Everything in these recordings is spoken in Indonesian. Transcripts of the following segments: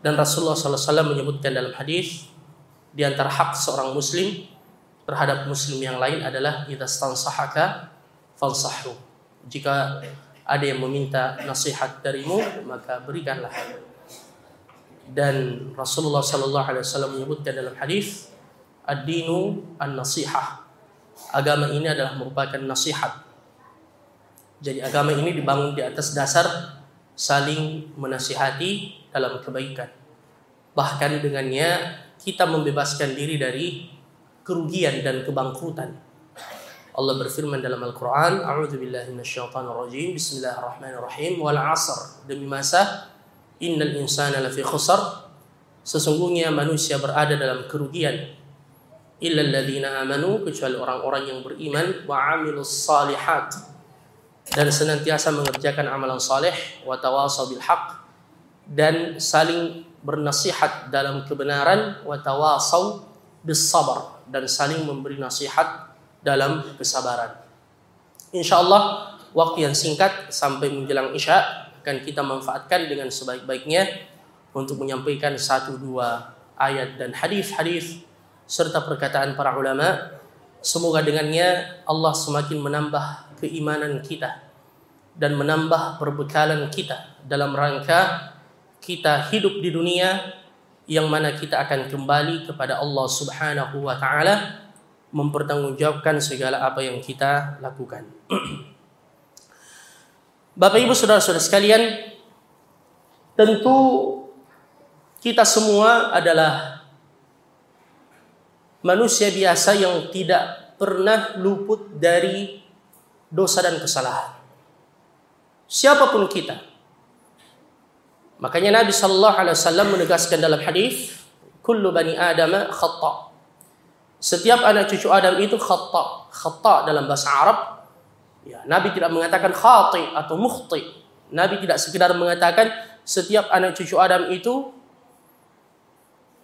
Dan Rasulullah SAW menyebutkan dalam hadis, di antara hak seorang muslim terhadap muslim yang lain adalah idza stansahaka fansahhu. Jika ada yang meminta nasihat darimu, maka berikanlah. Dan Rasulullah SAW menyebutkan dalam hadis, ad-dinu an-nasihah. Agama ini adalah merupakan nasihat. Jadi agama ini dibangun di atas dasar saling menasihati dalam kebaikan. Bahkan dengannya kita membebaskan diri dari kerugian dan kebangkrutan. Allah berfirman dalam Al-Quran, A'udzubillahi minasyaitonirrajim, Bismillahirrahmanirrahim, wal 'asr, demi masa, innal insana lafi khusr, sesungguhnya manusia berada dalam kerugian, illal ladzina amanu, kecuali orang-orang yang beriman, wa 'amilus shalihat, dan senantiasa mengerjakan amalan saleh, wa tawasaw bil haqq, dan saling bernasihat dalam kebenaran, wa tawasaw bis sabr, dan saling memberi nasihat dalam kesabaran. Insyaallah waktu yang singkat sampai menjelang Isya akan kita manfaatkan dengan sebaik-baiknya untuk menyampaikan 1-2 ayat dan hadis-hadis serta perkataan para ulama. Semoga dengannya Allah semakin menambah keimanan kita dan menambah perbekalan kita dalam rangka kita hidup di dunia yang mana kita akan kembali kepada Allah Subhanahu wa taala, mempertanggungjawabkan segala apa yang kita lakukan. Bapak Ibu saudara-saudara sekalian, tentu kita semua adalah manusia biasa yang tidak pernah luput dari dosa dan kesalahan. Siapapun kita. Makanya Nabi sallallahu alaihi wasallam menegaskan dalam hadis, kullu bani Adam khata'. Setiap anak cucu Adam itu khata'. Khata' dalam bahasa Arab, ya, Nabi tidak mengatakan khati atau mukhti. Nabi tidak sekedar mengatakan setiap anak cucu Adam itu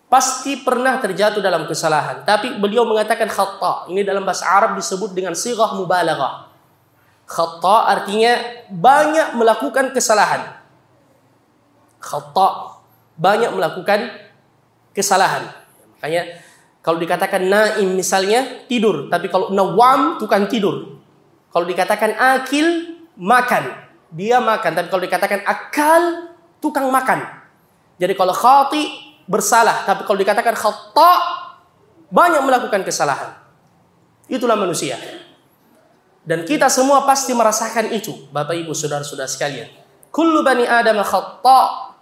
pasti pernah terjatuh dalam kesalahan, tapi beliau mengatakan khata'. Ini dalam bahasa Arab disebut dengan sighah mubalaghah. Khata' artinya banyak melakukan kesalahan. Khata' banyak melakukan kesalahan. Makanya kalau dikatakan naim misalnya tidur, tapi kalau nawam tukang tidur. Kalau dikatakan akil makan, dia makan, tapi kalau dikatakan akal tukang makan. Jadi kalau khati bersalah, tapi kalau dikatakan khata' banyak melakukan kesalahan. Itulah manusia. Dan kita semua pasti merasakan itu, Bapak Ibu saudara-saudara sekalian. Kullu bani Adam khata'.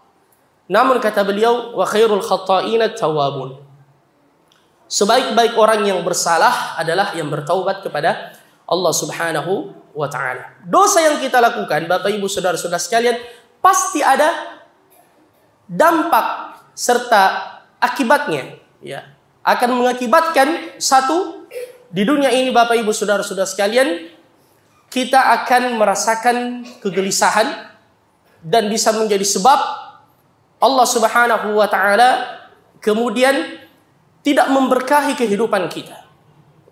Namun kata beliau, wa khairul khata'ina tawwabun. Sebaik-baik orang yang bersalah adalah yang bertaubat kepada Allah Subhanahu wa taala. Dosa yang kita lakukan, Bapak Ibu saudara-saudara sekalian, pasti ada dampak serta akibatnya, ya. Akan mengakibatkan satu, di dunia ini Bapak Ibu saudara-saudara sekalian, kita akan merasakan kegelisahan dan bisa menjadi sebab Allah Subhanahu wa taala kemudian tidak memberkahi kehidupan kita.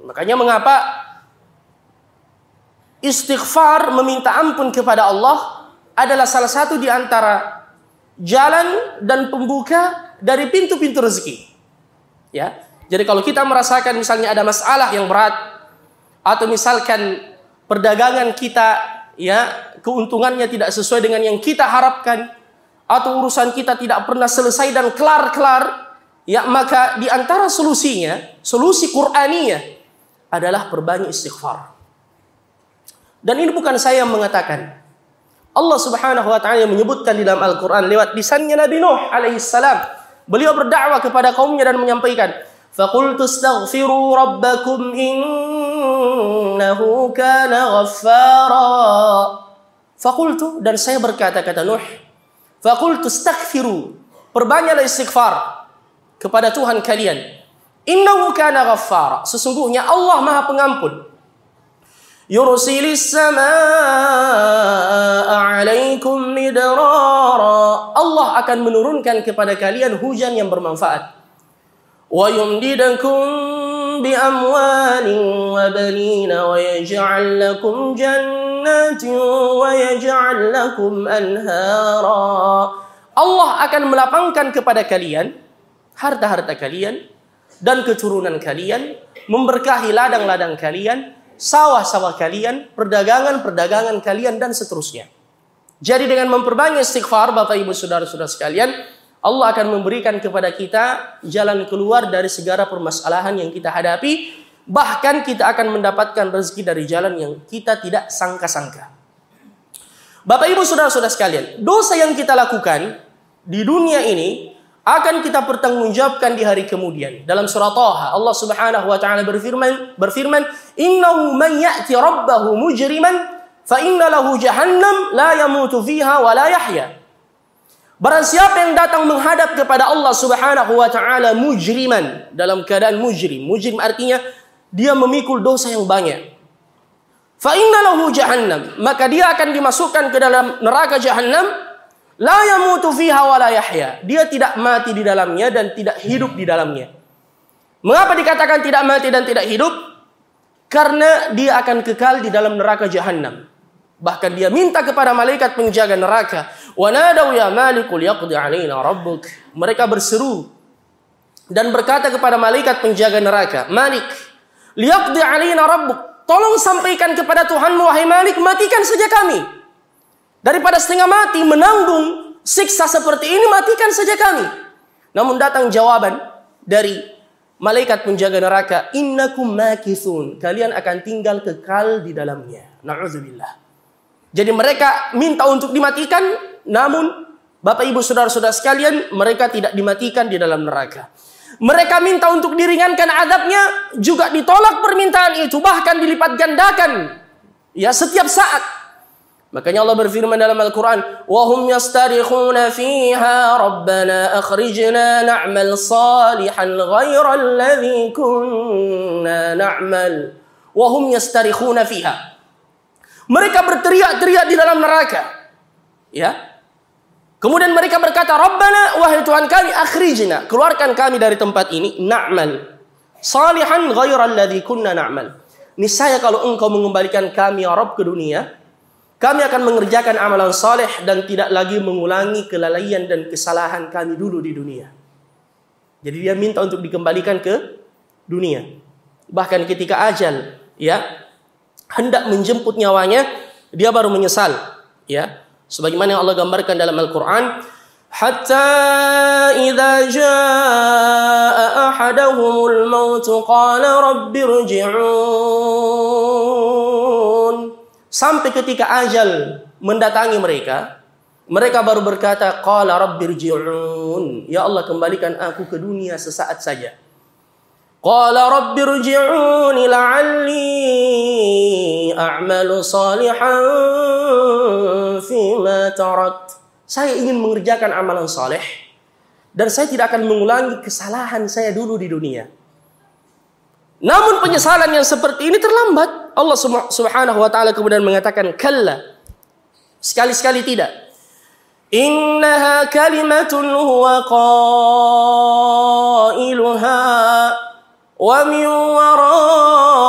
Makanya mengapa istighfar, meminta ampun kepada Allah adalah salah satu di antara jalan dan pembuka dari pintu-pintu rezeki. Ya. Jadi kalau kita merasakan misalnya ada masalah yang berat, atau misalkan perdagangan kita ya keuntungannya tidak sesuai dengan yang kita harapkan, atau urusan kita tidak pernah selesai dan kelar-kelar, ya, maka di antara solusinya, solusi Qur'aniyah adalah perbanyak istighfar. Dan ini bukan saya yang mengatakan. Allah Subhanahu wa taala yang menyebutkan di dalam Al-Qur'an lewat lisannya Nabi Nuh alaihi salam. Beliau berdakwah kepada kaumnya dan menyampaikan, "Faqultu astaghfiru rabbakum innahu kana ghaffara." Faqultu, dan saya berkata, kata Nuh, faqultu astaghfiru, perbanyaklah istighfar kepada Tuhan kalian. Innahu kana ghaffara, sesungguhnya Allah Maha Pengampun. Yursilis samaa'a 'alaikum midrara, Allah akan menurunkan kepada kalian hujan yang bermanfaat. Wa yumdidakum bi amwalin wa banina wa yaj'al lakum jannatin wa yaj'al lakum anhara. Allah akan melapangkan kepada kalian harta-harta kalian dan keturunan kalian, memberkahi ladang-ladang kalian, sawah-sawah kalian, perdagangan-perdagangan kalian, dan seterusnya. Jadi dengan memperbanyak istighfar, Bapak Ibu Saudara-saudara sekalian, Allah akan memberikan kepada kita jalan keluar dari segala permasalahan yang kita hadapi. Bahkan kita akan mendapatkan rezeki dari jalan yang kita tidak sangka-sangka. Bapak Ibu Saudara-saudara sekalian, dosa yang kita lakukan di dunia ini akan kita pertanggungjawabkan di hari kemudian. Dalam surah Taha, Allah Subhanahu wa taala berfirman, "Innahu man ya'ti rabbahu mujriman fa inna lahu jahannam la yamutu fiha wa la yahya." Barang siapa yang datang menghadap kepada Allah Subhanahu wa taala mujriman, dalam keadaan mujrim. Mujrim artinya dia memikul dosa yang banyak. Fa inna lahu jahannam, maka dia akan dimasukkan ke dalam neraka jahannam. La yamutu fiha wa la yahya. Dia tidak mati di dalamnya dan tidak hidup di dalamnya. Mengapa dikatakan tidak mati dan tidak hidup? Karena dia akan kekal di dalam neraka jahannam. Bahkan dia minta kepada malaikat penjaga neraka, "Wa nadaw ya maliku liyaqdi 'alaina rabbuk." Mereka berseru dan berkata kepada malaikat penjaga neraka, "Malik, liyaqdi 'alaina rabbuk." Tolong sampaikan kepada Tuhanmu, wahai Malik, matikan saja kami. Daripada setengah mati menanggung siksa seperti ini, matikan saja kami. Namun datang jawaban dari malaikat penjaga neraka, "Innakum makithun." Kalian akan tinggal kekal di dalamnya. Na'udzubillah. Jadi mereka minta untuk dimatikan, namun Bapak Ibu Saudara-saudara sekalian, mereka tidak dimatikan di dalam neraka. Mereka minta untuk diringankan azabnya, juga ditolak permintaan itu, bahkan dilipat gandakan ya setiap saat. Makanya Allah berfirman dalam Al-Quran, وَهُمْ يَسْتَرِخُونَ فِيهَا رَبَّنَا أَخْرِجْنَا نَعْمَلْ صَالِحًا غَيْرَ الَّذِي كُنَّا نَعْمَلْ وَهُمْ يَسْتَرِخُونَ فِيهَا. Mereka berteriak-teriak di dalam neraka. Ya. Kemudian mereka berkata, Rabbana, wahai Tuhan kami, akhrijna, keluarkan kami dari tempat ini, na'mal salihan ghairal ladzi kunna na'mal. Niscaya kalau engkau mengembalikan kami ya Rabb ke dunia, kami akan mengerjakan amalan saleh dan tidak lagi mengulangi kelalaian dan kesalahan kami dulu di dunia. Jadi dia minta untuk dikembalikan ke dunia. Bahkan ketika ajal ya hendak menjemput nyawanya, dia baru menyesal, ya. Sebagaimana yang Allah gambarkan dalam Al-Qur'an, hatta idza jaa ahaduhumul maut qala rabbirji'un. Sampai ketika ajal mendatangi mereka, mereka baru berkata, qala rabbirji'un, ya Allah kembalikan aku ke dunia sesaat saja. Qala rabbirji'un la'alli a'malu salihan fima tarakt. Saya ingin mengerjakan amalan saleh dan saya tidak akan mengulangi kesalahan saya dulu di dunia. Namun penyesalan yang seperti ini terlambat. Allah Subhanahu wa taala kemudian mengatakan, kalla, sekali-sekali tidak. Innaha kalimatun huwa qailuha wa min waraihim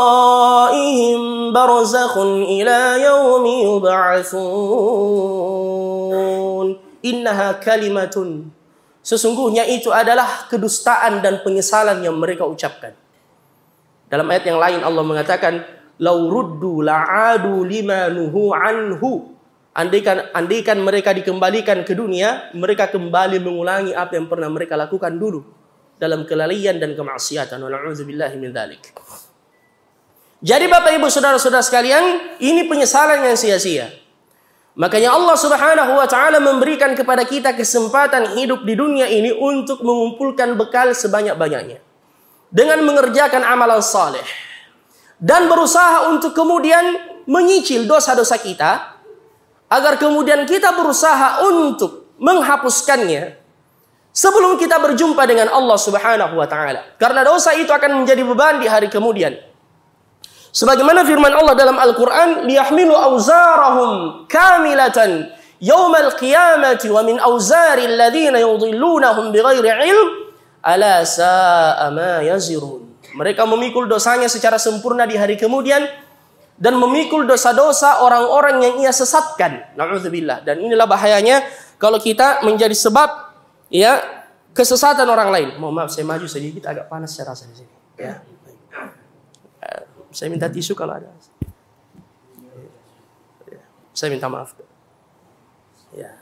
barzakhun ila yaumi yub'atsun. Innaha kalimatun, sesungguhnya itu adalah kedustaan dan penyesalan yang mereka ucapkan. Dalam ayat yang lain Allah mengatakan, lau ruddu la'adu lima nuhu anhu. Andaikan mereka dikembalikan ke dunia, mereka kembali mengulangi apa yang pernah mereka lakukan dulu dalam kelalaian dan kemaksiatan. Wala'udzubillahi min dzalik. Jadi Bapak Ibu Saudara-saudara sekalian, ini penyesalan yang sia-sia. Makanya Allah Subhanahu wa taala memberikan kepada kita kesempatan hidup di dunia ini untuk mengumpulkan bekal sebanyak-banyaknya dengan mengerjakan amalan saleh dan berusaha untuk kemudian menyicil dosa-dosa kita, agar kemudian kita berusaha untuk menghapuskannya sebelum kita berjumpa dengan Allah Subhanahu wa taala. Karena dosa itu akan menjadi beban di hari kemudian. Sebagaimana firman Allah dalam Al-Qur'an, liyahmilu awzarahum kamilatan yaumal qiyamati wa min awzari alladhina yudhillunahum bighairi ilm ala sa'a ma yazirun. Mereka memikul dosanya secara sempurna di hari kemudian dan memikul dosa-dosa orang-orang yang ia sesatkan. Na'udzubillah. Dan inilah bahayanya kalau kita menjadi sebab ya kesesatan orang lain. Mohon maaf saya maju sedikit, agak panas saya rasa di sini. Ya. Saya minta tisu kalau ada. Saya minta maaf. Ya.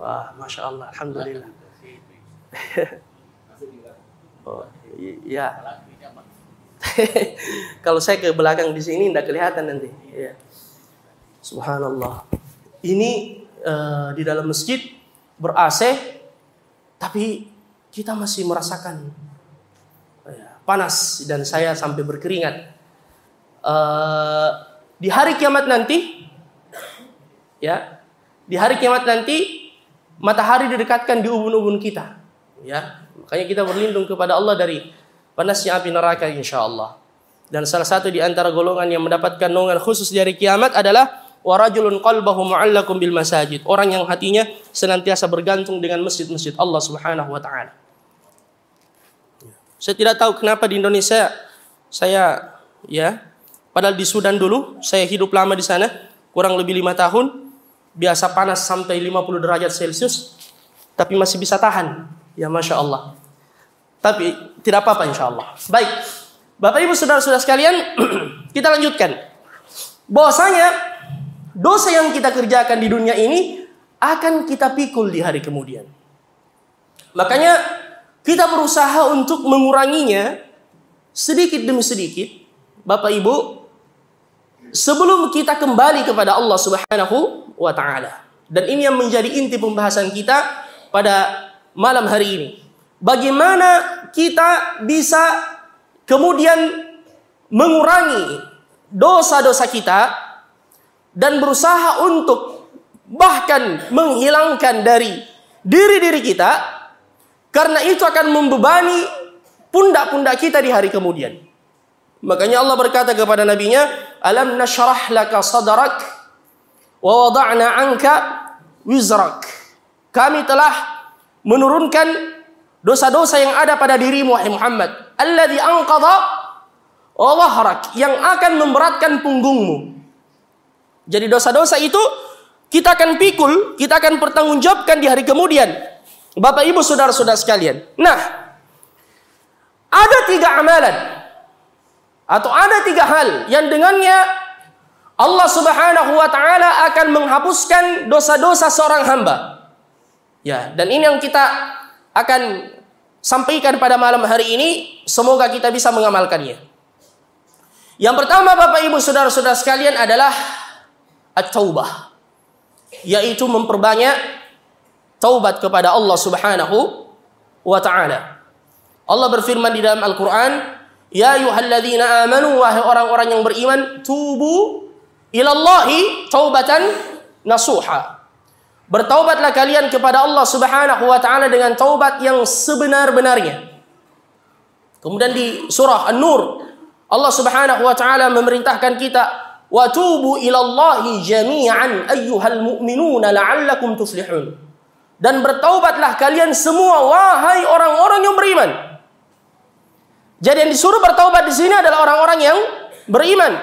Wah, masya Allah, alhamdulillah. Oh, iya. Kalau saya ke belakang di sini tidak kelihatan nanti. Ya. Subhanallah. Ini di dalam masjid ber-AC, tapi kita masih merasakan panas dan saya sampai berkeringat. Di hari kiamat nanti, ya, di hari kiamat nanti matahari didekatkan di ubun-ubun kita. Ya, makanya kita berlindung kepada Allah dari panasnya api neraka insyaallah. Dan salah satu di antara golongan yang mendapatkan naungan khusus di hari kiamat adalah warajulun qalbahu mu'allakum bil masajid. Orang yang hatinya senantiasa bergantung dengan masjid-masjid Allah Subhanahu wa taala. Saya tidak tahu kenapa di Indonesia saya padahal di Sudan dulu saya hidup lama di sana, kurang lebih 5 tahun. Biasa panas sampai 50 derajat Celcius, tapi masih bisa tahan. Ya Masya Allah. Tapi tidak apa-apa insya Allah. Baik, Bapak Ibu Saudara-saudara sekalian, kita lanjutkan. Bahwasanya dosa yang kita kerjakan di dunia ini akan kita pikul di hari kemudian. Makanya kita berusaha untuk menguranginya sedikit demi sedikit. Bapak Ibu, sebelum kita kembali kepada Allah Subhanahu wa taala. Dan ini yang menjadi inti pembahasan kita pada malam hari ini. Bagaimana kita bisa kemudian mengurangi dosa-dosa kita dan berusaha untuk bahkan menghilangkan dari diri-diri kita, karena itu akan membebani pundak-pundak kita di hari kemudian. Makanya Allah berkata kepada nabinya, alam nashrah laka sadrak wa wada'na anka wizrak. Kami telah menurunkan dosa-dosa yang ada pada dirimu wahai Muhammad, alladzi anqadha dhahrak, yang akan memberatkan punggungmu. Jadi dosa-dosa itu kita akan pikul, kita akan pertanggungjawabkan di hari kemudian. Bapak Ibu Saudara-saudara sekalian. Nah, ada 3 amalan atau ada 3 hal yang dengannya Allah Subhanahu wa taala akan menghapuskan dosa-dosa seorang hamba. Ya, dan ini yang kita akan sampaikan pada malam hari ini, semoga kita bisa mengamalkannya. Yang pertama Bapak Ibu Saudara-saudara sekalian adalah at-taubah, yaitu memperbanyak taubat kepada Allah Subhanahu wa taala. Allah berfirman di dalam Al-Qur'an, ya ayyuhalladzina amanu, wahai orang-orang yang beriman, tubu ilallahi taubatan nasuha. Bertaubatlah kalian kepada Allah Subhanahu wa taala dengan taubat yang sebenar-benarnya. Kemudian di surah An-Nur, Allah Subhanahu wa taala memerintahkan kita, wa tubu ilallahi jami'an ayyuhal mu'minuna la'allakum tuflihun. Dan bertaubatlah kalian semua wahai orang-orang yang beriman. Jadi yang disuruh bertaubat di sini adalah orang-orang yang beriman.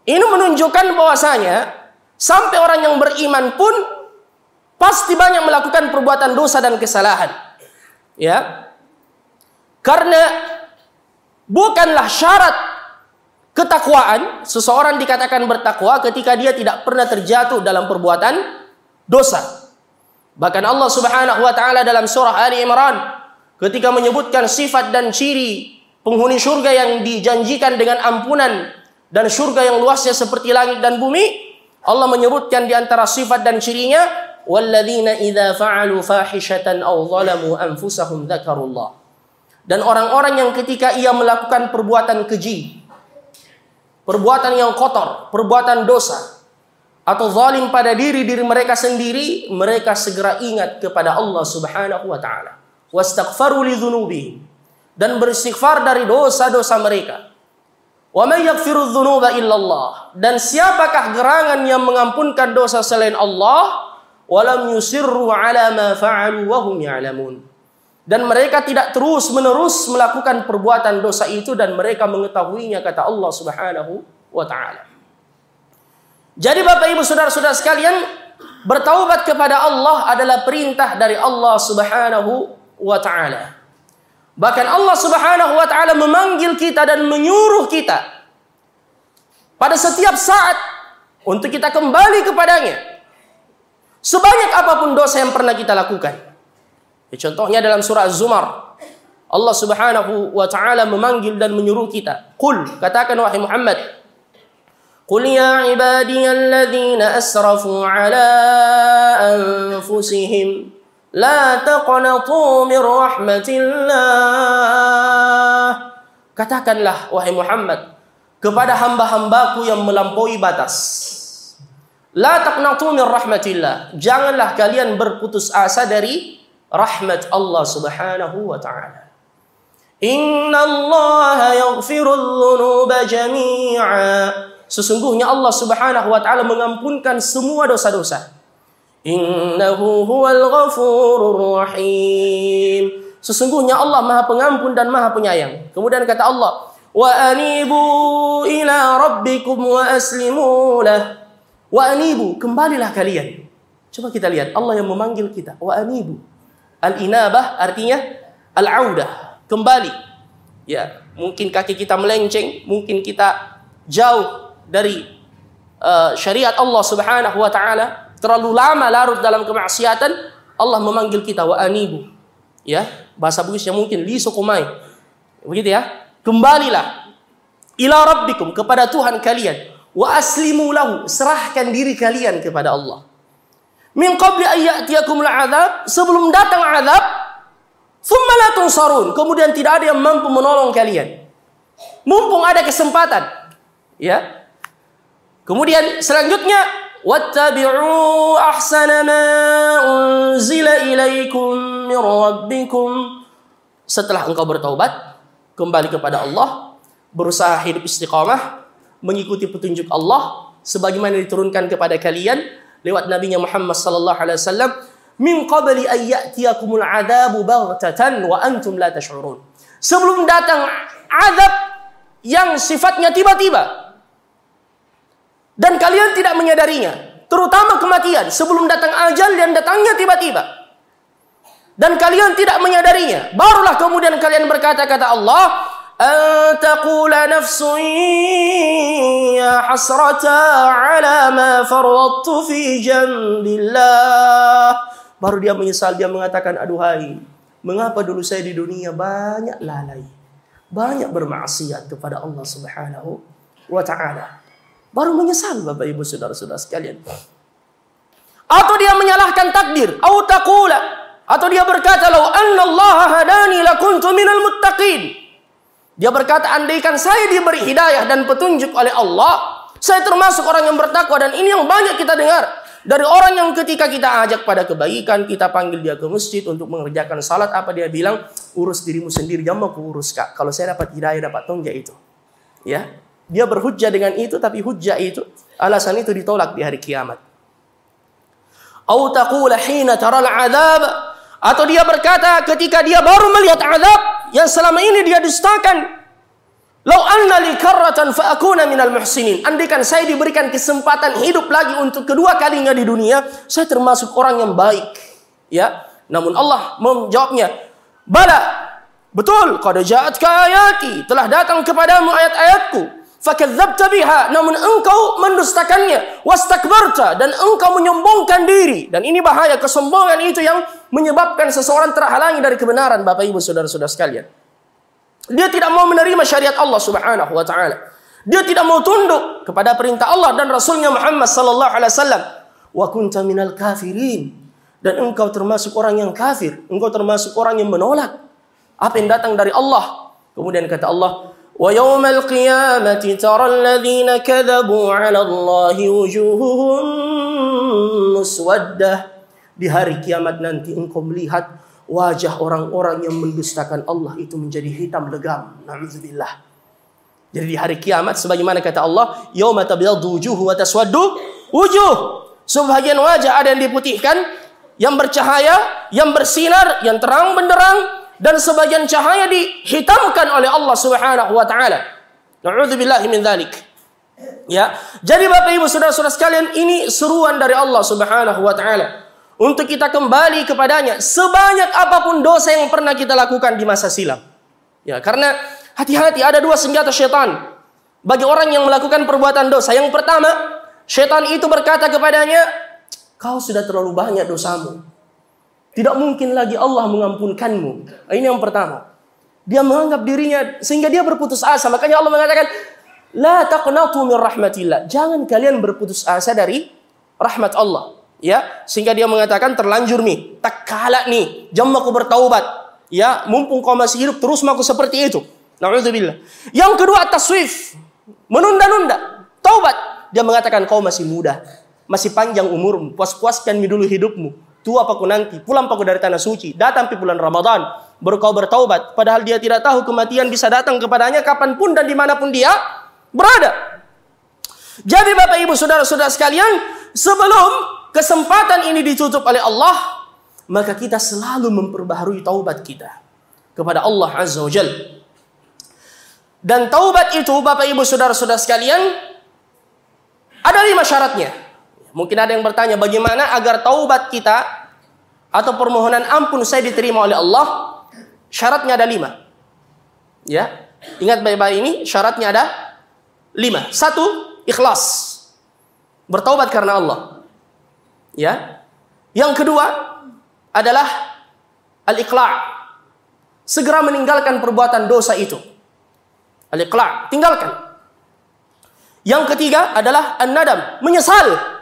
Ini menunjukkan bahwasanya sampai orang yang beriman pun pasti banyak melakukan perbuatan dosa dan kesalahan. Ya. Karena bukanlah syarat ketakwaan seseorang dikatakan bertakwa ketika dia tidak pernah terjatuh dalam perbuatan dosa. Bahkan Allah Subhanahu wa taala dalam surah Ali Imran ketika menyebutkan sifat dan ciri penghuni surga yang dijanjikan dengan ampunan dan surga yang luasnya seperti langit dan bumi, Allah menyebutkan di antara sifat dan cirinya, walladzina idza fa'alu fahishatan aw zalamu anfusahum dzakarullah. Dan orang-orang yang ketika ia melakukan perbuatan keji, perbuatan yang kotor, perbuatan dosa, atau zalim pada diri-diri mereka sendiri, mereka segera ingat kepada Allah Subhanahu wa taala. Wastaghfaru li dzunubihim, dan beristighfar dari dosa-dosa mereka. Wa may yaghfiru dzunuba illallah, dan siapakah gerangan yang mengampunkan dosa selain Allah? Walam yusirru ala ma fa'alu wa hum ya'lamun. Dan mereka tidak terus-menerus melakukan perbuatan dosa itu dan mereka mengetahuinya, kata Allah Subhanahu wa taala. Jadi Bapak Ibu Saudara-saudara sekalian, Bertaubat kepada Allah adalah perintah dari Allah Subhanahu wa ta'ala. Bahkan Allah Subhanahu wa ta'ala memanggil kita dan menyuruh kita pada setiap saat untuk kita kembali kepadanya. Sebanyak apapun dosa yang pernah kita lakukan. Contohnya dalam surah Az-Zumar, Allah Subhanahu wa ta'ala memanggil dan menyuruh kita. Qul, katakan wahai Muhammad, Qul ya ibadiyalladzina asrafu ala anfusihim la taqnatu min rahmatillah. Katakanlah wahai Muhammad kepada hamba-hambaku yang melampaui batas. La taqnatu min rahmatillah. Janganlah kalian berputus asa dari rahmat Allah Subhanahu wa ta'ala. Inna Allah yaghfirul dhunuba jami'a. Sesungguhnya Allah Subhanahu wa ta'ala mengampunkan semua dosa-dosa. Innahu huwal ghafurur rahim. Sesungguhnya Allah Maha Pengampun dan Maha Penyayang. Kemudian kata Allah, wa anibu ila rabbikum wa aslimu lah. Wa anibu, kembalilah kalian. Coba kita lihat Allah yang memanggil kita. Wa anibu. Al-inabah artinya al-audah, kembali. Ya, mungkin kaki kita melenceng, mungkin kita jauh dari syariat Allah Subhanahu wa ta'ala, terlalu lama larut dalam kemaksiatan, Allah memanggil kita wa anibu. Ya, bahasa Bugisnya mungkin li sukumai. Begitu ya. Kembalilah ila rabbikum, kepada Tuhan kalian, wa aslimu lahu, serahkan diri kalian kepada Allah. Min qabli ayyatiyakumul azab, sebelum datang azab, thumma la tunsarun, kemudian tidak ada yang mampu menolong kalian. Mumpung ada kesempatan. Ya. Kemudian selanjutnya, wattabi'u ahsana ma unzila ilaikum min rabbikum. Setelah engkau bertaubat, kembali kepada Allah, berusaha hidup istiqamah, mengikuti petunjuk Allah sebagaimana diturunkan kepada kalian lewat Nabi Muhammad sallallahu alaihi wasallam, min qabli an ya'tiyakumul 'adzabu baghtatan wa antum la tash'urun. Sebelum datang azab yang sifatnya tiba-tiba dan kalian tidak menyadarinya, terutama kematian, sebelum datang ajal yang datangnya tiba-tiba dan kalian tidak menyadarinya, barulah kemudian kalian berkata, kata Allah, antaqula nafsun ya hasrata ala ma farrattu fi jambillah. Baru dia menyesal, dia mengatakan, aduhai, mengapa dulu saya di dunia banyak lalai, banyak bermaksiat kepada Allah Subhanahu wa ta'ala. Baru menyesal, Bapak Ibu Saudara-saudara sekalian. Atau dia menyalahkan takdir, atau dia berkata, lau anna Allah hadani lakuntu minal muttaqin. Dia berkata, andaikan saya diberi hidayah dan petunjuk oleh Allah, saya termasuk orang yang bertakwa. Dan ini yang banyak kita dengar dari orang yang ketika kita ajak pada kebaikan, kita panggil dia ke masjid untuk mengerjakan salat, apa dia bilang? Urus dirimu sendiri, jangan aku urus, Kak. Kalau saya dapat hidayah, dapat tonja itu. Ya, dia berhujjah dengan itu, tapi hujjah itu, alasan itu ditolak di hari kiamat. Au taqula hina taral adzab, atau dia berkata ketika dia baru melihat azab yang selama ini dia dustakan, lau anna li karratan fa akuna minal muhsinin. Andaikan saya diberikan kesempatan hidup lagi untuk kedua kalinya di dunia, saya termasuk orang yang baik. Ya, namun Allah menjawabnya, bala, betul, qad ja'atka ayati, telah datang kepadamu ayat-ayatku. Fakadzdzabta biha, namun engkau mendustakannya, wastakbarta, dan engkau menyombongkan diri. Dan ini bahaya, kesombongan itu yang menyebabkan seseorang terhalangi dari kebenaran, Bapak Ibu Saudara-saudara sekalian. Dia tidak mau menerima syariat Allah Subhanahu wa ta'ala. Dia tidak mau tunduk kepada perintah Allah dan Rasulnya Muhammad sallallahu alaihi wasallam. Wa kunta minal kafirin, dan engkau termasuk orang yang kafir, engkau termasuk orang yang menolak apa yang datang dari Allah. Kemudian kata Allah, wa yawmal qiyamati taral ladzina kadzabu 'ala Allahi wujuhuhum muswaddah. Di hari kiamat nanti engkau melihat wajah orang-orang yang mendustakan Allah itu menjadi hitam legam. Na'udzubillah. Jadi di hari kiamat sebagaimana kata Allah, yauma tabyaddu wujuhu wa taswaddu wujuh. Sebagian wajah ada yang diputihkan, yang bercahaya, yang bersinar, yang terang benderang, dan sebagian cahaya dihitamkan oleh Allah Subhanahu wa taala. Na'udzubillahi min dzalik. Ya, jadi Bapak Ibu saudara-saudara sekalian, ini seruan dari Allah Subhanahu wa taala untuk kita kembali kepadanya sebanyak apapun dosa yang pernah kita lakukan di masa silam. Ya, karena hati-hati, ada dua senjata syaitan bagi orang yang melakukan perbuatan dosa. Yang pertama, syaitan itu berkata kepadanya, kau sudah terlalu banyak dosamu, tidak mungkin lagi Allah mengampunkanmu. Ini yang pertama. Dia menganggap dirinya sehingga dia berputus asa. Makanya Allah mengatakan, la taqnatu min rahmatillah. Jangan kalian berputus asa dari rahmat Allah. Ya, sehingga dia mengatakan, terlanjur nih, tak kalah nih, jam aku bertaubat. Ya, mumpung kau masih hidup terus aku seperti itu. Na'udzubillah. Yang kedua, taswif, menunda-nunda taubat. Dia mengatakan, kau masih muda, masih panjang umurmu, puas-puaskan dulu hidupmu. Tua paku nanti, pulang paku dari tanah suci, datang di bulan Ramadan, baru kau bertaubat. Padahal dia tidak tahu kematian bisa datang kepadanya kapanpun dan dimanapun dia berada. Jadi Bapak Ibu saudara-saudara sekalian, sebelum kesempatan ini ditutup oleh Allah, maka kita selalu memperbaharui taubat kita kepada Allah Azza wa Jalla. Dan taubat itu Bapak Ibu saudara-saudara sekalian, ada 5 syaratnya. Mungkin ada yang bertanya, bagaimana agar taubat kita atau permohonan ampun saya diterima oleh Allah? Syaratnya ada 5. Ya, ingat baik-baik ini, syaratnya ada 5. 1, ikhlas, bertaubat karena Allah. Ya. Yang kedua adalah al-iqla', segera meninggalkan perbuatan dosa itu. Al-iqla', tinggalkan. Yang ketiga adalah an-nadam, menyesal.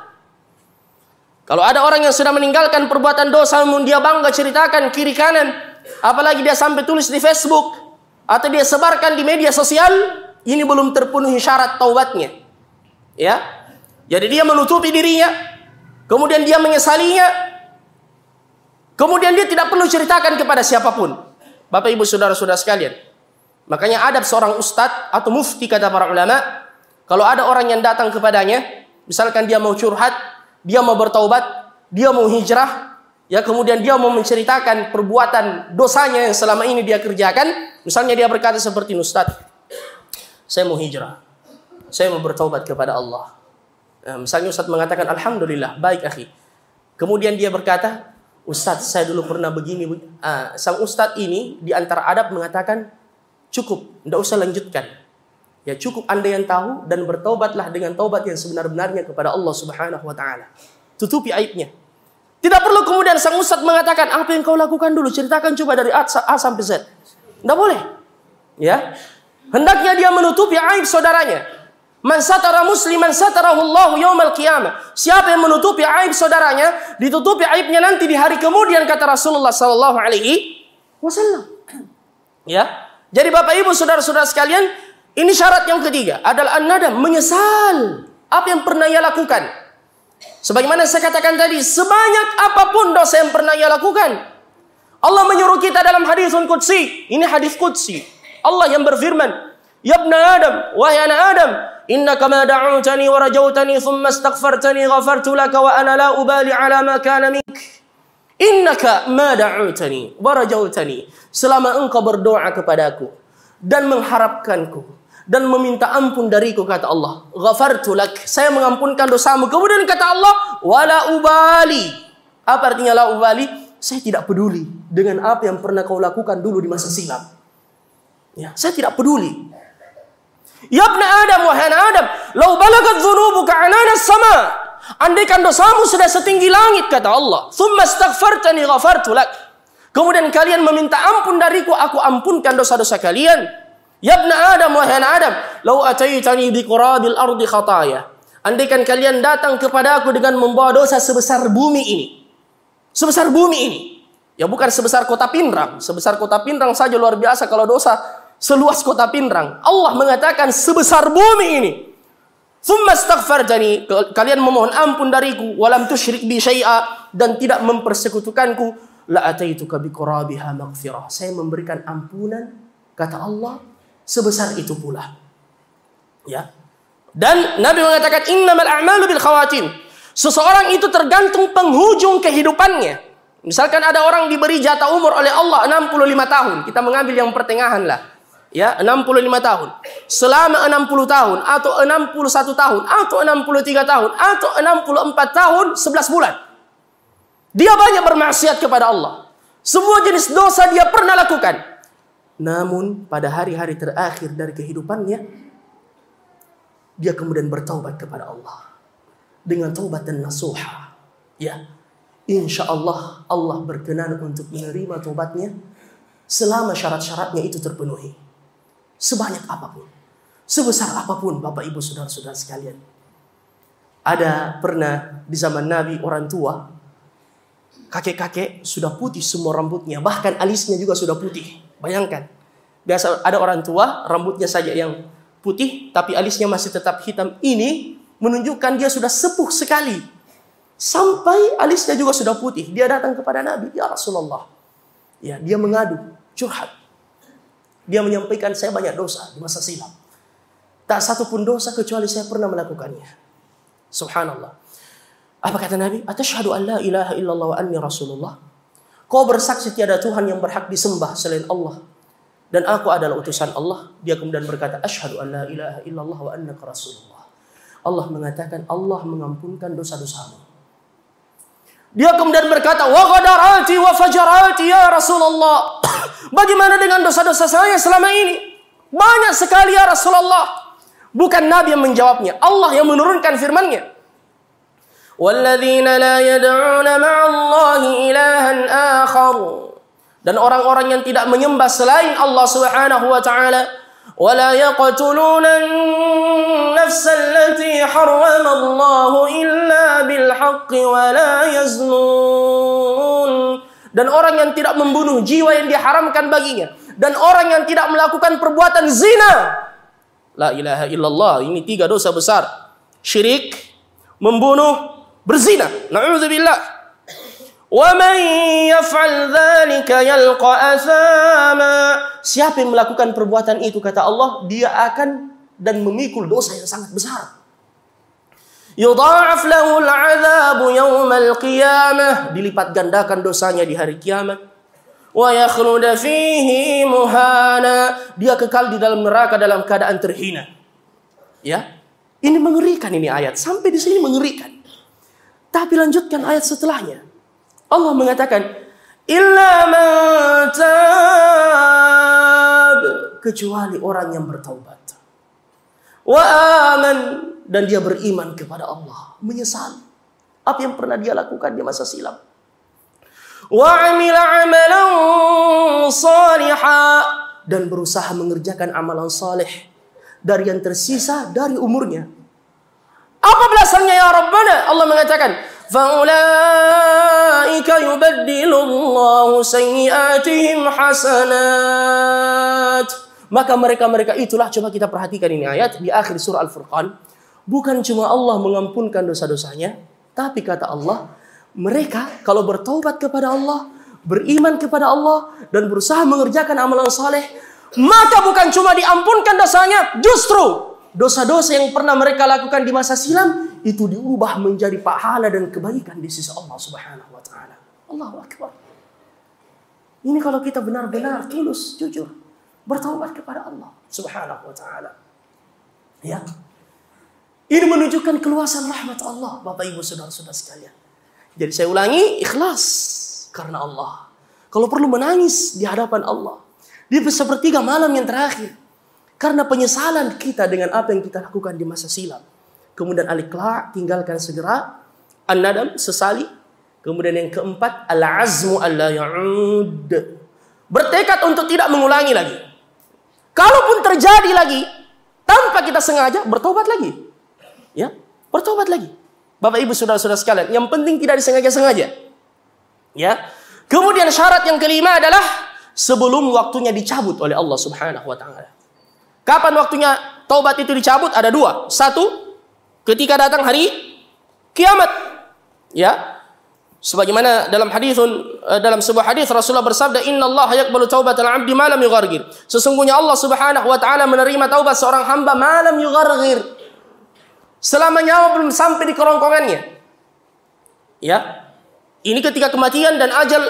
Kalau ada orang yang sudah meninggalkan perbuatan dosa, namun dia bangga ceritakan kiri kanan, apalagi dia sampai tulis di Facebook atau dia sebarkan di media sosial, ini belum terpenuhi syarat taubatnya. Ya. Jadi dia menutupi dirinya, kemudian dia menyesalinya, kemudian dia tidak perlu ceritakan kepada siapapun. Bapak Ibu saudara-saudara sekalian, makanya adab seorang ustadz atau mufti, kata para ulama, kalau ada orang yang datang kepadanya, misalkan dia mau curhat, dia mau bertaubat, dia mau hijrah, ya, kemudian dia mau menceritakan perbuatan dosanya yang selama ini dia kerjakan. Misalnya dia berkata seperti, Ustaz, saya mau hijrah, saya mau bertaubat kepada Allah. Misalnya Ustaz mengatakan, alhamdulillah, baik akhi. Kemudian dia berkata, Ustaz, saya dulu pernah begini. Sang Ustaz ini di antara adab mengatakan, cukup, tidak usah lanjutkan. Ya, cukup Anda yang tahu dan bertaubatlah dengan taubat yang sebenar-benarnya kepada Allah Subhanahu wa taala. Tutupi aibnya. Tidak perlu kemudian sang ustaz mengatakan, apa yang kau lakukan dulu, ceritakan coba dari A sampai Z. Tidak boleh. Ya. Hendaknya dia menutupi aib saudaranya. Man satara musliman satarahu Allahu yaumal qiyamah. Siapa yang menutupi aib saudaranya, ditutupi aibnya nanti di hari kemudian, kata Rasulullah sallallahu alaihi wasallam. Ya. Jadi Bapak Ibu saudara-saudara sekalian, ini syarat yang ketiga adalah an-nadam, menyesal apa yang pernah ia lakukan. Sebagaimana saya katakan tadi, sebanyak apapun dosa yang pernah ia lakukan. Allah menyuruh kita dalam haditsun qudsi. Ini hadis qudsi. Allah yang berfirman, "Ya ibna Adam, wahai anak Adam, innaka ma da'utani wa rajautani thumma astaghfartani ghafartu laka wa ana la ubali ala ma kana mink." Innaka ma da'utani wa rajautani. Selama engkau berdoa kepadaku dan mengharapkanku dan meminta ampun dariku, kata Allah, ghafartu lak, saya mengampunkan dosamu. Kemudian kata Allah, wala ubali. Apa artinya la ubali? Saya tidak peduli dengan apa yang pernah kau lakukan dulu di masa silam. Ya, saya tidak peduli. Ya ibna Adam, wahai anak Adam, lau balagat dhunubuka anana sama. Andaikan dosamu sudah setinggi langit, kata Allah, thumma astaghfartani ghafartu lak. Kemudian kalian meminta ampun dariku, aku ampunkan dosa-dosa kalian. Ya ibna Adam, wahai anak Adam, lau ataitani biqurabil ardi khataya. Andaikan kalian datang kepada aku dengan membawa dosa sebesar bumi ini. Sebesar bumi ini. Ya, bukan sebesar kota Pindrang. Sebesar kota Pindrang saja luar biasa kalau dosa seluas kota Pindrang. Allah mengatakan sebesar bumi ini. Tsumma astaghfartani, kalian memohon ampun dariku, walam tusyrik bi syai'a, dan tidak mempersekutukanku, la ataituka biqurabiha maghfirah. Saya memberikan ampunan, kata Allah, sebesar itu pula. Ya. Dan Nabi mengatakan, innamal a'malu bil khawatim. Seseorang itu tergantung penghujung kehidupannya. Misalkan ada orang diberi jatah umur oleh Allah 65 tahun. Kita mengambil yang pertengahan lah. Ya, 65 tahun. Selama 60 tahun atau 61 tahun atau 63 tahun atau 64 tahun 11 bulan. Dia banyak bermaksiat kepada Allah. Semua jenis dosa dia pernah lakukan. Namun pada hari-hari terakhir dari kehidupannya, dia kemudian bertaubat kepada Allah dengan taubatan nasuha. Ya, insya Allah Allah berkenan untuk menerima taubatnya selama syarat-syaratnya itu terpenuhi. Sebanyak apapun, sebesar apapun, Bapak Ibu saudara-saudara sekalian. Ada pernah di zaman Nabi orang tua, kakek-kakek sudah putih semua rambutnya, bahkan alisnya juga sudah putih. Bayangkan, biasa ada orang tua rambutnya saja yang putih, tapi alisnya masih tetap hitam. Ini menunjukkan dia sudah sepuh sekali. Sampai alisnya juga sudah putih. Dia datang kepada Nabi, ya Rasulullah. Ya, dia mengadu, curhat. Dia menyampaikan, saya banyak dosa di masa silam. Tak satu pun dosa kecuali saya pernah melakukannya. Subhanallah. Apa kata Nabi? Atashhadu an la ilaha illallah wa anni Rasulullah. Kau bersaksi tiada Tuhan yang berhak disembah selain Allah, dan aku adalah utusan Allah. Dia kemudian berkata, asyhadu an la ilaha illallah wa annaka Rasulullah. Allah mengatakan, Allah mengampunkan dosa-dosamu. Dia kemudian berkata, wa ghadarati wa fajarati ya Rasulullah. Bagaimana dengan dosa-dosa saya selama ini? Banyak sekali ya Rasulullah. Bukan Nabi yang menjawabnya, Allah yang menurunkan firman-Nya. Walladzina la yad'una ma'allahi ilahan akhar. Dan orang-orang yang tidak menyembah selain Allah Subhanahu wa taala, wala yaqtuluna an-nafsa allati harrama Allah illa bil haqqi wala yaznun. Dan orang yang tidak membunuh jiwa yang diharamkan baginya, dan orang yang tidak melakukan perbuatan zina. La ilaha illallah, ini 3 dosa besar. Syirik, membunuh, berzina. Na'udzubillah. Wa man yaf'al dzalika yalqa athama. Siapa yang melakukan perbuatan itu, kata Allah, dia akan dan memikul dosa yang sangat besar. Yudha'af lahu al-'adzabu yawmal qiyamah. Dilipat gandakan dosanya di hari kiamat. Wa yakhlud fihi muhana. Dia kekal di dalam neraka dalam keadaan terhina. Ya. Ini mengerikan, ini ayat. Sampai di sini mengerikan. Tapi lanjutkan ayat setelahnya. Allah mengatakan, illa man tab, kecuali orang yang bertaubat. Wa aman, dan dia beriman kepada Allah, menyesal apa yang pernah dia lakukan di masa silam. Wa amila amalan salihah, dan berusaha mengerjakan amalan saleh dari yang tersisa dari umurnya. Apa balasannya ya Rabbana? Allah mengatakan, faulaika yubaddilullahu sayyi'atihim hasanat. Maka mereka-mereka itulah, coba kita perhatikan ini ayat di akhir surah Al-Furqan. Bukan cuma Allah mengampunkan dosa-dosanya, tapi kata Allah, mereka kalau bertaubat kepada Allah, beriman kepada Allah, dan berusaha mengerjakan amalan saleh, maka bukan cuma diampunkan dosanya, justru dosa-dosa yang pernah mereka lakukan di masa silam itu diubah menjadi pahala dan kebaikan di sisi Allah Subhanahu wa taala. Allahu akbar. Ini kalau kita benar-benar tulus, jujur bertaubat kepada Allah Subhanahu wa taala. Ya. Ini menunjukkan keluasan rahmat Allah, Bapak Ibu saudara-saudara sekalian. Jadi saya ulangi, ikhlas karena Allah. Kalau perlu menangis di hadapan Allah di sepertiga malam yang terakhir, karena penyesalan kita dengan apa yang kita lakukan di masa silam. Kemudian al-iqla', tinggalkan segera. An-nadam, sesali. Kemudian yang keempat, al-azmu alla ya'ud, bertekad untuk tidak mengulangi lagi. Kalaupun terjadi lagi tanpa kita sengaja, bertobat lagi. Ya, bertobat lagi. Bapak Ibu saudara-saudara sekalian, yang penting tidak disengaja-sengaja. Ya. Kemudian syarat yang kelima adalah sebelum waktunya dicabut oleh Allah Subhanahu wa taala. Kapan waktunya taubat itu dicabut? Ada 2. 1, ketika datang hari kiamat. Ya. Sebagaimana dalam sebuah hadis Rasulullah bersabda, "Innallaha yaqbalu taubatal 'abdi ma lam yughargir." Sesungguhnya Allah Subhanahu wa taala menerima taubat seorang hamba ma lam yughargir, selama nyawa belum sampai di kerongkongannya. Ya. Ini ketika kematian dan ajal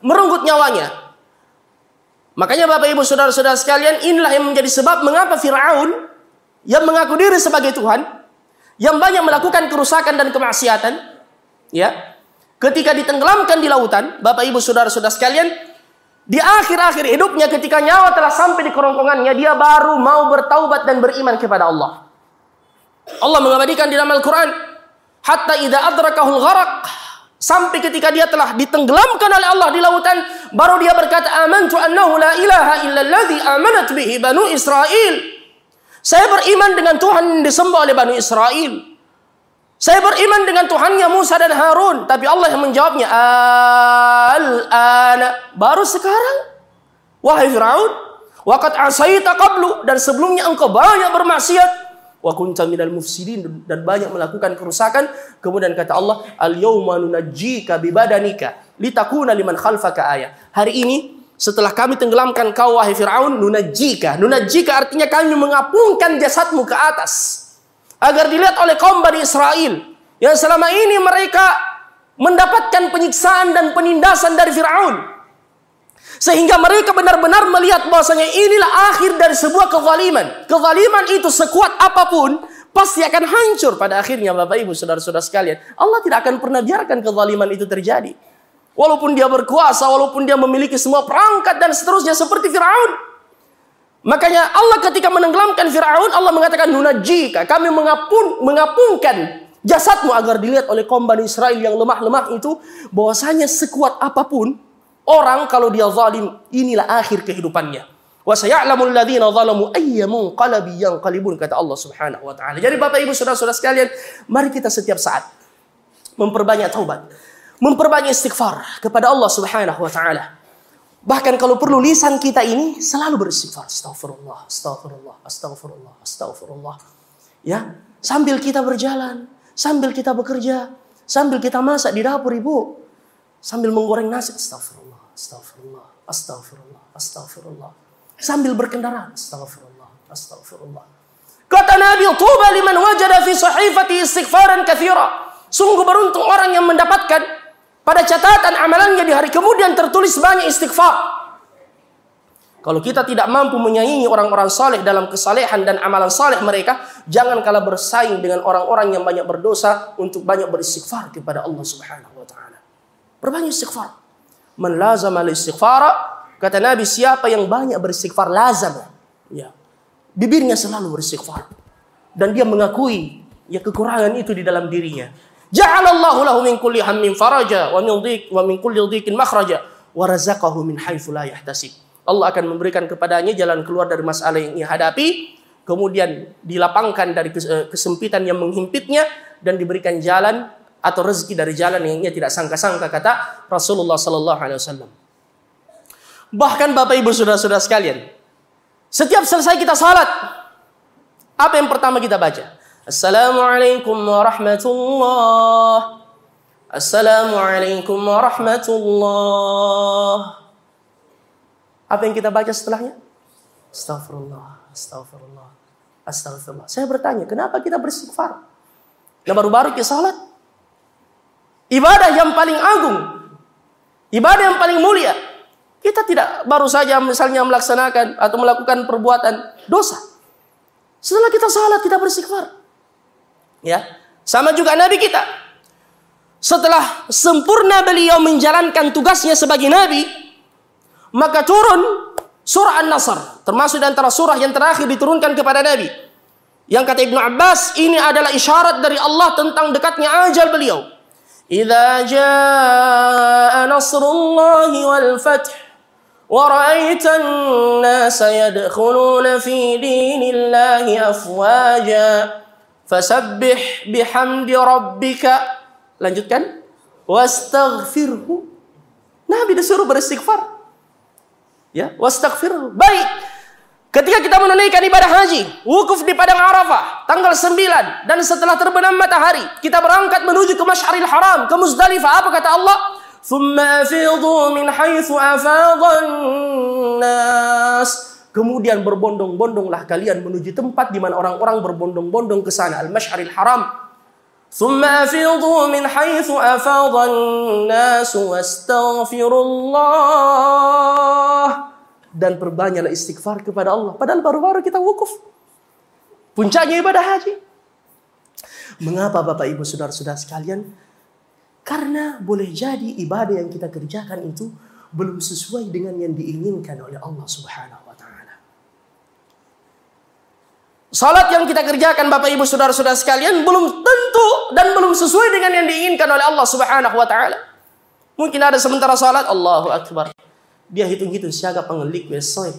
merenggut nyawanya. Makanya Bapak Ibu saudara-saudara sekalian, inilah yang menjadi sebab mengapa Fir'aun yang mengaku diri sebagai Tuhan, yang banyak melakukan kerusakan dan kemaksiatan, ya, ketika ditenggelamkan di lautan, Bapak Ibu saudara-saudara sekalian, di akhir-akhir hidupnya ketika nyawa telah sampai di kerongkongannya, dia baru mau bertaubat dan beriman kepada Allah. Allah mengabadikan di dalam Al-Quran, hatta idza adrakahul gharaq, sampai ketika dia telah ditenggelamkan oleh Allah di lautan, baru dia berkata, amantu annahu la ilaha illalladzi amanat bihi banu Israel. Saya beriman dengan Tuhan yang disembah oleh Bani Israel. Saya beriman dengan Tuhannya Musa dan Harun. Tapi Allah yang menjawabnya, al-ana, baru sekarang, wahai Fir'aun, waqad asaita qablu, dan sebelumnya engkau banyak bermaksiat, wa kunta minal mufsidin, dan banyak melakukan kerusakan. Kemudian kata Allah, al-yawma nunajjika bibadanika litakuna liman khalfaka ayah. Hari ini setelah kami tenggelamkan kau wahai Fir'aun, nunajjika. Nunajjika artinya kami mengapungkan jasadmu ke atas agar dilihat oleh kaum Bani Israel yang selama ini mereka mendapatkan penyiksaan dan penindasan dari Fir'aun, sehingga mereka benar-benar melihat bahwasanya inilah akhir dari sebuah kezaliman. Kezaliman itu sekuat apapun pasti akan hancur pada akhirnya. Bapak Ibu saudara-saudara sekalian, Allah tidak akan pernah biarkan kezaliman itu terjadi, walaupun dia berkuasa, walaupun dia memiliki semua perangkat dan seterusnya seperti Fir'aun. Makanya Allah ketika menenggelamkan Fir'aun, Allah mengatakan nunajjika, kami mengapungkan jasadmu agar dilihat oleh kaum Bani Israel yang lemah-lemah itu bahwasanya sekuat apapun orang, kalau dia zalim, inilah akhir kehidupannya. Wa saya'lamul ladzina zalamu ayya munqalabin yanqalibun, kata Allah Subhanahu wa taala. Jadi Bapak Ibu saudara-saudara sekalian, mari kita setiap saat memperbanyak taubat, memperbanyak istighfar kepada Allah Subhanahu wa taala. Bahkan kalau perlu lisan kita ini selalu beristighfar, astagfirullah, astagfirullah, astagfirullah, astagfirullah. Ya, sambil kita berjalan, sambil kita bekerja, sambil kita masak di dapur ibu, sambil menggoreng nasi, astagfirullah, astagfirullah, astagfirullah, astagfirullah. Sambil berkendara, astagfirullah, astagfirullah. Kata Nabi, tuba liman wajada fi sahifati istighfaran katsira. Sungguh beruntung orang yang mendapatkan pada catatan amalannya di hari kemudian tertulis banyak istighfar. Kalau kita tidak mampu menyaingi orang-orang saleh dalam kesalehan dan amalan saleh mereka, jangan kalah bersaing dengan orang-orang yang banyak berdosa untuk banyak beristighfar kepada Allah Subhanahu wa taala. Berbanyak istighfar. Man lazama al-istighfara, kata Nabi, siapa yang banyak beristighfar, lazama, ya, bibirnya selalu beristighfar dan dia mengakui ya kekurangan itu di dalam dirinya. Ja'alallahu lahu min kulli hammin faraja wa min kulli dhiqin makhraja wa razaqahu min haitsu la yahtasib. Allah akan memberikan kepadanya jalan keluar dari masalah yang ia hadapi, kemudian dilapangkan dari kesempitan yang menghimpitnya dan diberikan jalan atau rezeki dari jalan yang ia tidak sangka-sangka, kata Rasulullah sallallahu alaihi wasallam. Bahkan Bapak Ibu saudara-saudara sekalian, setiap selesai kita salat, apa yang pertama kita baca? Assalamualaikum warahmatullah. Assalamualaikum warahmatullah. Apa yang kita baca setelahnya? Astagfirullah, astagfirullah, astagfirullah. Saya bertanya, kenapa kita beristighfar? Nah, baru-baru kita salat. Ibadah yang paling agung, ibadah yang paling mulia. Kita tidak baru saja misalnya melaksanakan atau melakukan perbuatan dosa. Setelah kita salat, kita beristighfar. Ya, sama juga Nabi kita. Setelah sempurna beliau menjalankan tugasnya sebagai Nabi, maka turun surah An-Nasr, termasuk di antara surah yang terakhir diturunkan kepada Nabi. Yang kata Ibnu Abbas, ini adalah isyarat dari Allah tentang dekatnya ajal beliau. Idza jaa nasrullahi wal fath wa ra'aitan nasa yadkhuluna fi dinillahi afwaja fasabbih bihamdi rabbika. Lanjutkan. Wastaghfirhu. Nabi disuruh beristighfar. Ya, wastaghfirhu. Baik. Ketika kita menunaikan ibadah haji, wukuf di padang Arafah tanggal 9 dan setelah terbenam matahari, kita berangkat menuju ke Masy'aril Haram, ke Muzdalifah. Apa kata Allah? Tsumma afidu min haitsu afadhan nas. Kemudian berbondong-bondonglah kalian menuju tempat di mana orang-orang berbondong-bondong ke sana, Al-Masy'aril Haram. Tsumma afidu min haitsu afadhan nas wastaghfirullah. dan perbanyaklah istighfar kepada Allah. Padahal baru-baru kita wukuf. Puncaknya ibadah haji. Mengapa Bapak Ibu Saudara-saudara sekalian? Karena boleh jadi ibadah yang kita kerjakan itu belum sesuai dengan yang diinginkan oleh Allah Subhanahu wa taala. Salat yang kita kerjakan Bapak Ibu Saudara-saudara sekalian belum tentu dan belum sesuai dengan yang diinginkan oleh Allah Subhanahu wa taala. Mungkin ada sementara salat Allahu Akbar. Dia hitung-hitung siaga pengelik website.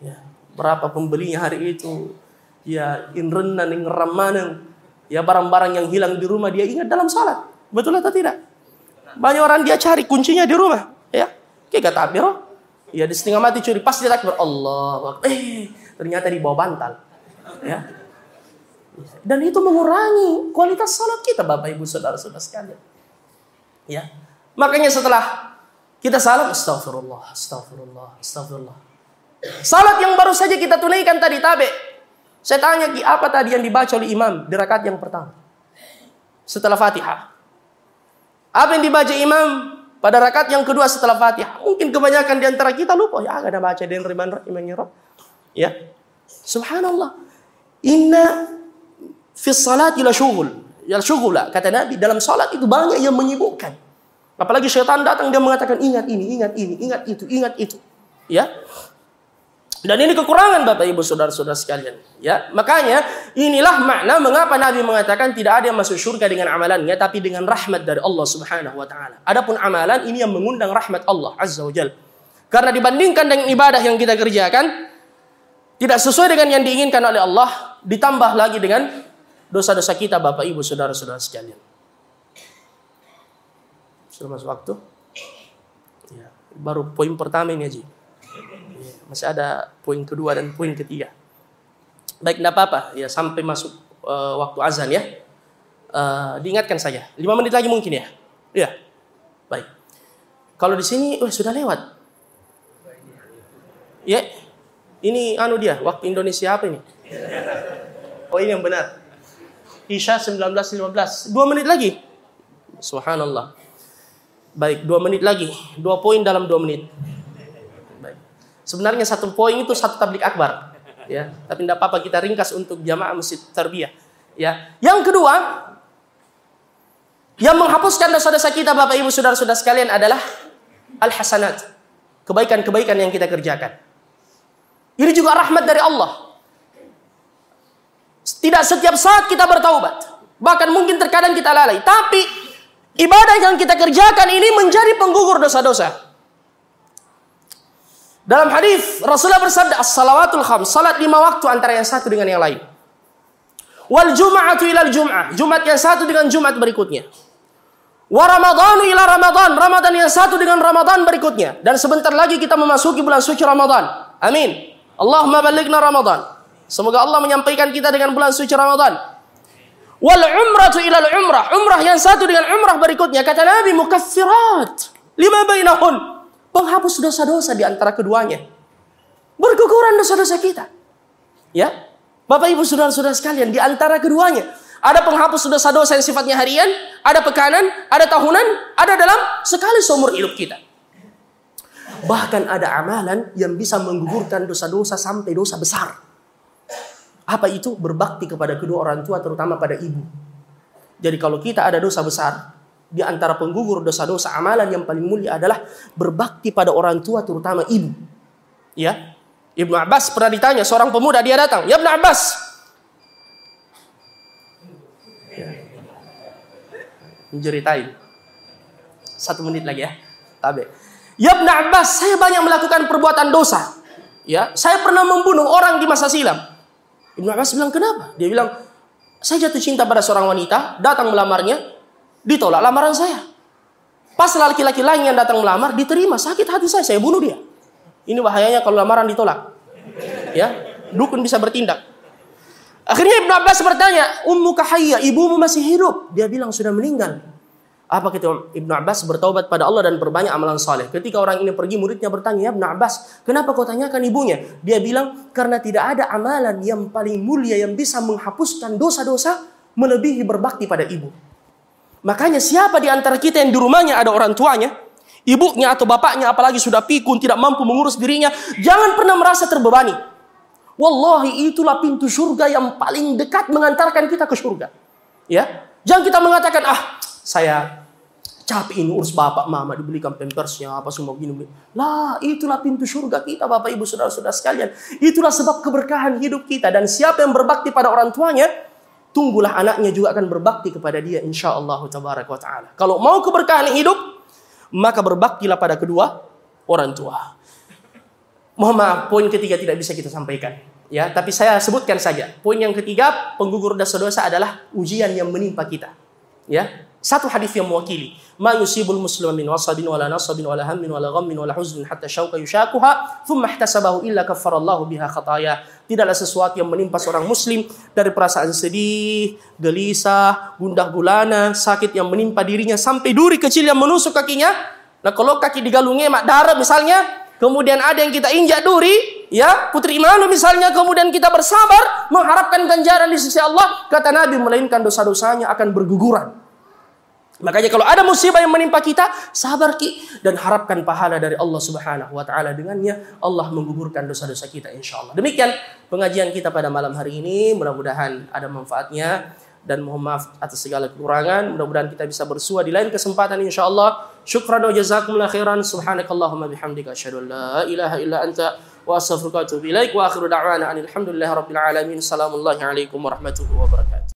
Ya, berapa pembelinya hari itu? Ya, inrenan, ingeramanan. Ya, barang-barang yang hilang di rumah dia ingat dalam salat. Betul atau tidak? Banyak orang dia cari kuncinya di rumah. Ya, kayak kata Abiro. Ya, di setengah mati curi. Pas dia takbir, Allah. Ternyata di bawah bantal. Ya. Dan itu mengurangi kualitas salat kita, Bapak Ibu Saudara-saudara sekalian. Ya. Makanya setelah kita salat, astagfirullah, astagfirullah, astagfirullah. Salat yang baru saja kita tunaikan tadi tabe. Saya tanya, apa tadi yang dibaca oleh imam di rakaat yang pertama? Setelah Fatihah. Apa yang dibaca imam pada rakaat yang kedua setelah Fatihah? Mungkin kebanyakan di antara kita lupa. Ya, ada baca den riman rahimahnya. Ya. Subhanallah. Inna fi salati la syughul. Ya syughula. Kata Nabi, dalam salat itu banyak yang menyibukkan. Apalagi syaitan datang, dia mengatakan ingat ini, ingat ini, ingat itu, ingat itu. Ya. Dan ini kekurangan Bapak Ibu Saudara-saudara sekalian. Ya, makanya inilah makna mengapa Nabi mengatakan tidak ada yang masuk surga dengan amalannya, tapi dengan rahmat dari Allah Subhanahu wa taala. Adapun amalan ini yang mengundang rahmat Allah Azza wa Jalla. Karena dibandingkan dengan ibadah yang kita kerjakan tidak sesuai dengan yang diinginkan oleh Allah, ditambah lagi dengan dosa-dosa kita Bapak Ibu Saudara-saudara sekalian. Sudah masuk waktu? Ya, baru poin pertama ini aja. Masih ada poin kedua dan poin ketiga. Baik, tidak apa-apa. Ya, sampai masuk waktu azan ya. Diingatkan saja. 5 menit lagi mungkin ya. Ya. Baik. Kalau di sini sudah lewat. Ya. Ini dia, waktu Indonesia apa ini? Oh, ini yang benar. Isya 19.15. 2 menit lagi. Subhanallah. Baik, 2 menit lagi. 2 poin dalam 2 menit. Sebenarnya 1 poin itu 1 tablik akbar, ya. Tapi tidak apa-apa kita ringkas untuk jamaah masjid tarbiyah, ya. Yang kedua, yang menghapuskan dosa-dosa kita Bapak Ibu Saudara-saudara sekalian adalah al-hasanat, kebaikan-kebaikan yang kita kerjakan. Ini juga rahmat dari Allah. Tidak setiap saat kita bertaubat, bahkan mungkin terkadang kita lalai. Tapi ibadah yang kita kerjakan ini menjadi penggugur dosa-dosa. Dalam hadis Rasulullah bersabda, as-salawatul khams, salat 5 waktu antara yang satu dengan yang lain. Wal jum'atu ilal jum'ah, Jumat yang satu dengan Jumat berikutnya. Wa ramadhanu ila Ramadan, Ramadan yang satu dengan Ramadan berikutnya. Dan sebentar lagi kita memasuki bulan suci Ramadan. Amin. Allahumma balighna Ramadan. Semoga Allah menyampaikan kita dengan bulan suci Ramadan. Wal umratu ilal umrah, umrah yang satu dengan umrah berikutnya. Kata Nabi, mukaffirat lima bainahun, penghapus dosa-dosa di antara keduanya. Berguguran dosa-dosa kita. Ya. Bapak Ibu Saudara-saudara sekalian, di antara keduanya ada penghapus dosa-dosa yang sifatnya harian, ada pekanan, ada tahunan, ada dalam sekali seumur hidup kita. Bahkan ada amalan yang bisa menggugurkan dosa-dosa sampai dosa besar. Apa itu? Berbakti kepada kedua orang tua, terutama pada ibu. Jadi kalau kita ada dosa besar, di antara penggugur dosa-dosa amalan yang paling mulia adalah berbakti pada orang tua, terutama ibu. Ya, Ibnu Abbas pernah ditanya, seorang pemuda dia datang, ya Ibnu Abbas. Ya. Menceritain. 1 menit lagi ya. Tabe. Ya Ibnu Abbas, saya banyak melakukan perbuatan dosa. Ya, saya pernah membunuh orang di masa silam. Ibnu Abbas bilang, kenapa? Dia bilang, saya jatuh cinta pada seorang wanita, datang melamarnya. Ditolak lamaran saya. Pas laki-laki lain yang datang melamar, diterima. Sakit hati saya bunuh dia. Ini bahayanya kalau lamaran ditolak. Ya, dukun bisa bertindak. Akhirnya Ibnu Abbas bertanya, ummuka hayya, ibumu masih hidup? Dia bilang sudah meninggal. Apa kata Ibnu Abbas? Bertaubat pada Allah dan perbanyak amalan saleh. Ketika orang ini pergi, muridnya bertanya, ya Ibnu Abbas, kenapa kau tanyakan ibunya? Dia bilang, karena tidak ada amalan yang paling mulia yang bisa menghapuskan dosa-dosa melebihi berbakti pada ibu. Makanya siapa di antara kita yang di rumahnya ada orang tuanya, ibunya atau bapaknya apalagi sudah pikun, tidak mampu mengurus dirinya, jangan pernah merasa terbebani. Wallahi itulah pintu surga yang paling dekat mengantarkan kita ke surga. Ya, jangan kita mengatakan, saya capek ini urus bapak mama, dibelikan pampersnya apa semua gini. Lah, itulah pintu surga kita Bapak Ibu saudara-saudara sekalian. Itulah sebab keberkahan hidup kita. Dan siapa yang berbakti pada orang tuanya, tunggulah anaknya juga akan berbakti kepada dia insyaallah tabaraka wa taala. Kalau mau keberkahan hidup, maka berbaktilah pada kedua orang tua. Mohon maaf, poin ketiga tidak bisa kita sampaikan. Ya, tapi saya sebutkan saja. Poin yang ketiga, penggugur dosa-dosa adalah ujian yang menimpa kita. Ya, satu hadis yang mewakili, ma yusibul muslima min wasabin wala nasabin wala hammin wala ghammin wala huznin hatta syauka yushakuha thumma ihtasabahu illa kaffarallahu biha khataya. Tidaklah sesuatu yang menimpa seorang muslim dari perasaan sedih, gelisah, gundah gulana, sakit yang menimpa dirinya sampai duri kecil yang menusuk kakinya. Nah, kalau kaki digalungi mak darah misalnya, kemudian ada yang kita injak duri, ya, putri Imanu misalnya, kemudian kita bersabar mengharapkan ganjaran di sisi Allah, kata Nabi, melainkan dosa-dosanya akan berguguran. Makanya kalau ada musibah yang menimpa kita, sabar dan harapkan pahala dari Allah Subhanahu wa taala, dengannya Allah menggugurkan dosa-dosa kita insyaallah. Demikian pengajian kita pada malam hari ini, mudah-mudahan ada manfaatnya dan mohon maaf atas segala kekurangan. Mudah-mudahan kita bisa bersua di lain kesempatan insyaallah. Syukran wa jazakumullah khairan. Subhanakallahumma bihamdika asyhadu an la ilaha illa anta wa astaghfiruka wa atubu ilaik wa akhiru da'wana alhamdulillahi rabbil alamin. Assalamualaikum warahmatullahi wabarakatuh.